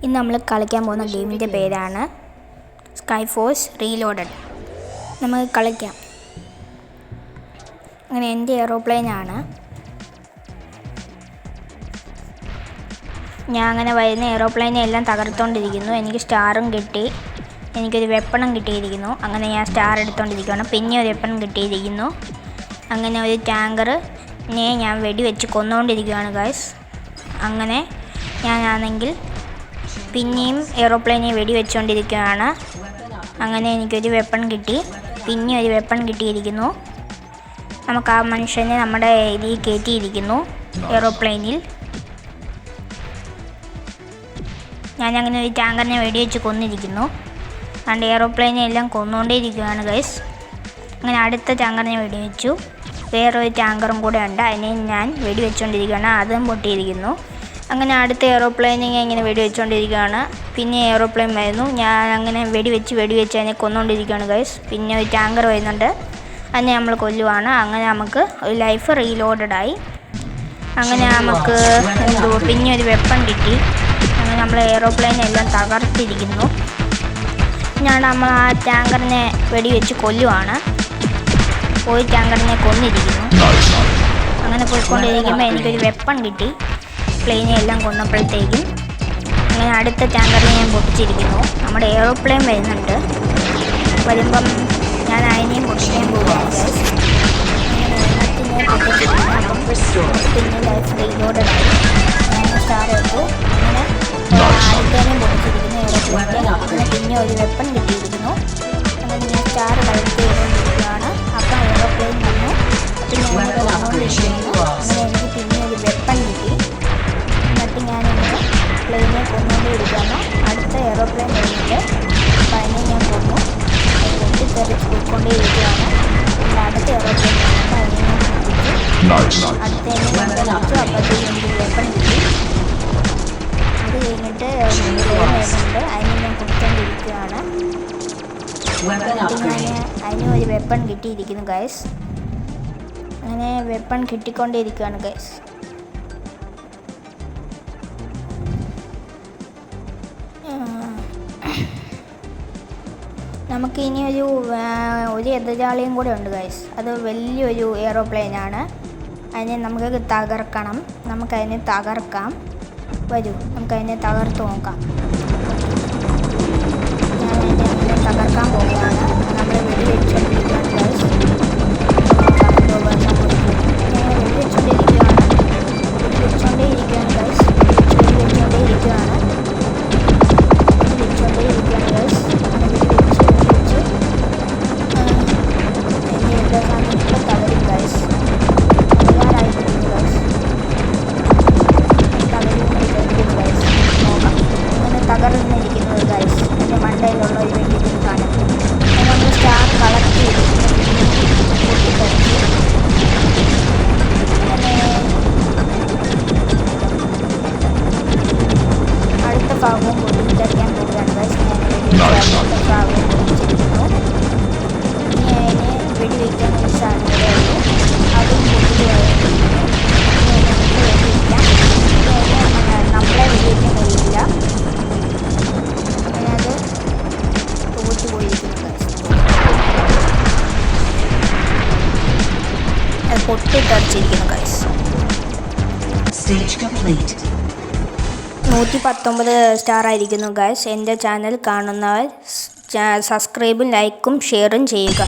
ഇന്ന് നമ്മൾ കളിക്കാൻ പോകുന്ന ഗെയിമിൻ്റെ പേരാണ് സ്കൈഫോഴ്സ് റീലോഡഡ്. നമുക്ക് കളിക്കാം. അങ്ങനെ എൻ്റെ എയ്റോപ്ലെയിനാണ്. ഞാൻ അങ്ങനെ വരുന്ന എയ്റോപ്ലെയിനെ എല്ലാം തകർത്തുകൊണ്ടിരിക്കുന്നു. എനിക്ക് സ്റ്റാറും കിട്ടി, എനിക്കൊരു വെപ്പണും കിട്ടിയിരിക്കുന്നു. അങ്ങനെ ഞാൻ സ്റ്റാർ എടുത്തുകൊണ്ടിരിക്കുകയാണ്. പിന്നെ ഒരു വെപ്പൺ കിട്ടിയിരിക്കുന്നു. അങ്ങനെ ഒരു ടാങ്കറിനെ ഞാൻ വെടിവെച്ച് കൊന്നുകൊണ്ടിരിക്കുകയാണ് ഗൈസ്. അങ്ങനെ ഞാനാണെങ്കിൽ പിന്നെയും എയ്റോപ്ലെയിനെ വെടിവെച്ചുകൊണ്ടിരിക്കുകയാണ്. അങ്ങനെ എനിക്കൊരു വെപ്പൺ കിട്ടി, പിന്നെ ഒരു വെപ്പൺ കിട്ടിയിരിക്കുന്നു. നമുക്ക് ആ മനുഷ്യനെ നമ്മുടെ ഇതിൽ കയറ്റിയിരിക്കുന്നു എയ്റോപ്ലെയിനിൽ. ഞാനങ്ങനെ ഒരു ടാങ്കറിനെ വെടിവെച്ച് കൊന്നിരിക്കുന്നു. അതുകൊണ്ട് എയ്റോപ്ലെയിനെ എല്ലാം കൊന്നുകൊണ്ടേയിരിക്കുകയാണ് ഗൈസ്. അങ്ങനെ അടുത്ത ടാങ്കറിനെ വെടിവെച്ചു. വേറൊരു ടാങ്കറും കൂടെ ഉണ്ട്, അതിനെ ഞാൻ വെടിവെച്ചുകൊണ്ടിരിക്കുകയാണ്. അതും പൊട്ടിയിരിക്കുന്നു. അങ്ങനെ അടുത്ത എയ്റോപ്ലെയിനെ ഇങ്ങനെ വെടിവെച്ചുകൊണ്ടിരിക്കുകയാണ്. പിന്നെ എയ്റോപ്ലെയിൻ വരുന്നു. ഞാൻ അങ്ങനെ വെടിവെച്ച് അതിനെ കൊന്നുകൊണ്ടിരിക്കുകയാണ് ഗൈസ്. പിന്നെ ഒരു ടാങ്കർ വരുന്നുണ്ട്, അതിനെ നമ്മൾ കൊല്ലുവാണ്. അങ്ങനെ നമുക്ക് ഒരു ലൈഫ് റീലോഡഡായി. അങ്ങനെ നമുക്ക് പിന്നെ ഒരു വെപ്പൺ കിട്ടി. അങ്ങനെ നമ്മൾ എയ്റോപ്ലെയിനെ എല്ലാം തകർത്തിരിക്കുന്നു. നമ്മൾ ആ ടാങ്കറിനെ വെടിവെച്ച് കൊല്ലുവാണ്. ഒരു ടാങ്കറിനെ കൊന്നിരിക്കുന്നു. അങ്ങനെ പോയിക്കൊണ്ടിരിക്കുമ്പോൾ എനിക്കൊരു വെപ്പൺ കിട്ടി, പ്ലെയിനെ എല്ലാം കൊന്നപ്പോഴത്തേക്കും. അങ്ങനെ അടുത്ത ടാങ്കറിനെ ഞാൻ പൊട്ടിച്ചിരിക്കുന്നു. നമ്മുടെ എയ്റോപ്ലെയിൻ വരുന്നുണ്ട്. വരുമ്പം ഞാൻ അതിനെയും പൊട്ടിക്കാൻ പോവുകയാണ്. പിന്നെ ലൈഫ് റീലോഡഡായി. ഞാൻ സ്റ്റാർ എടുത്തു. അങ്ങനെ അടുത്തേനെയും പൊട്ടിച്ചിരിക്കുന്നു എയ്റോപ്ലെയിൻ്റെ. അങ്ങനെ പിന്നെ ഒരു വെപ്പൺ കിട്ടിയിരിക്കുന്നു. അങ്ങനെ ഞാൻ സ്റ്റാർ കളക്ട് ചെയ്തുകൊണ്ടിരിക്കുകയാണ്. അപ്പം എയ്റോപ്ലെയിൻ വന്നു. പിന്നെ അങ്ങനെ വന്നുകൊണ്ടിരിക്കുന്നു. അങ്ങനെ എനിക്ക് പിന്നെ ഒരു വെപ്പൺ കിട്ടി. എന്നിട്ട് ഞാനിങ്ങനെ പ്ലെയിനെ കൊന്നുകൊണ്ടേയിരിക്കുകയാണ്. അടുത്ത എയ്റോപ്ലെയിൻ വരുന്നുണ്ട്. അപ്പം അതിനെ ഞാൻ കൊന്നു. അത് പൊട്ടിത്തെറിച്ച് പോയിക്കൊണ്ടേയിരിക്കുകയാണ്. പിന്നെ അടുത്ത എയ്റോപ്ലെയിൻ വരുന്നുണ്ട്. അതിനെ ഞാൻ പൊട്ടിച്ചു. അടുത്തതിനെ ഞാൻ പൊട്ടിച്ചു. അപ്പോഴത്തേക്കും എനിക്ക് വെപ്പൺ കിട്ടി. അത് കഴിഞ്ഞിട്ട് പ്ലെയിൻ വരുന്നുണ്ട്. അതിനെ ഞാൻ പൊട്ടിച്ചുകൊണ്ടിരിക്കുകയാണ്. അതിന് ഒരു വെപ്പൺ കിട്ടിയിരിക്കുന്നു ഗൈസ്. അങ്ങനെ വെപ്പൺ കിട്ടിക്കൊണ്ടേയിരിക്കുകയാണ് ഗൈസ്. നമുക്ക് ഇനി ഒരു എതിരാളിയും കൂടെ ഉണ്ട് ഗൈസ്. അത് വലിയൊരു എയ്റോപ്ലെയിനാണ്. അതിനെ നമുക്ക് തകർക്കണം. നമുക്കതിനെ തകർക്കാം. വരൂ, നമുക്കതിനെ തകർത്ത് നോക്കാം. ഞാനതിനെ തകർക്കാൻ പോവുകയാണ്. നമ്മൾ വെടിവെച്ചുകൊണ്ടിരിക്കുകയാണ് ഗൈസ്. വെടിവെച്ചുകൊണ്ടേയിരിക്കുകയാണ് ഗൈസ്. വെടിവെച്ചുകൊണ്ടേയിരിക്കുകയാണ് ഗൈസ്. ഇപ്പം തകരും ഗൈസ്. തയ്യാറായിട്ടിരിക്കുന്നു ഗൈസ്. തകരുന്നിരിക്കുന്നു ഗൈസ്. നോക്കാം. അങ്ങനെ തകർന്നിരിക്കുന്നത് ഗൈസ്. എൻ്റെ മണ്ടയിലുള്ള ഒരു വെടിയിൽ കാണും. നമ്മൾ സ്റ്റാർ കളക്ട് ചെയ്തിരിക്കുന്നു. പൊട്ടിത്തെറിച്ച് അങ്ങനെ അടുത്ത ഭാഗവും പൊട്ടിത്തെറിക്കാൻ പോവുകയാണ് ഗൈസ്. ഞാൻ അടുത്ത ഭാഗവും പൊട്ടിച്ചിരിക്കുന്നു. ഇനി അതിനെ വെടിവെക്കാൻ ഒരു സാധനമുള്ളൂ. അതും പൊട്ടിക്കുകയായിരുന്നു. നമുക്ക് വെടിവെക്കാം. നമ്മളെ വെടിവെക്കാൻ കഴിയില്ല. അങ്ങനെ അത് തോറ്റുപോയിരിക്കുന്നു ഗൈസ്. അത് പൊട്ടിത്തെറിച്ചിരിക്കുന്നു ഗൈസ്. 119 സ്റ്റാർ ആയിരിക്കുന്നു ഗൈസ്. എൻ്റെ ചാനൽ കാണുന്നവർ സബ്സ്ക്രൈബും ലൈക്കും ഷെയറും ചെയ്യുക.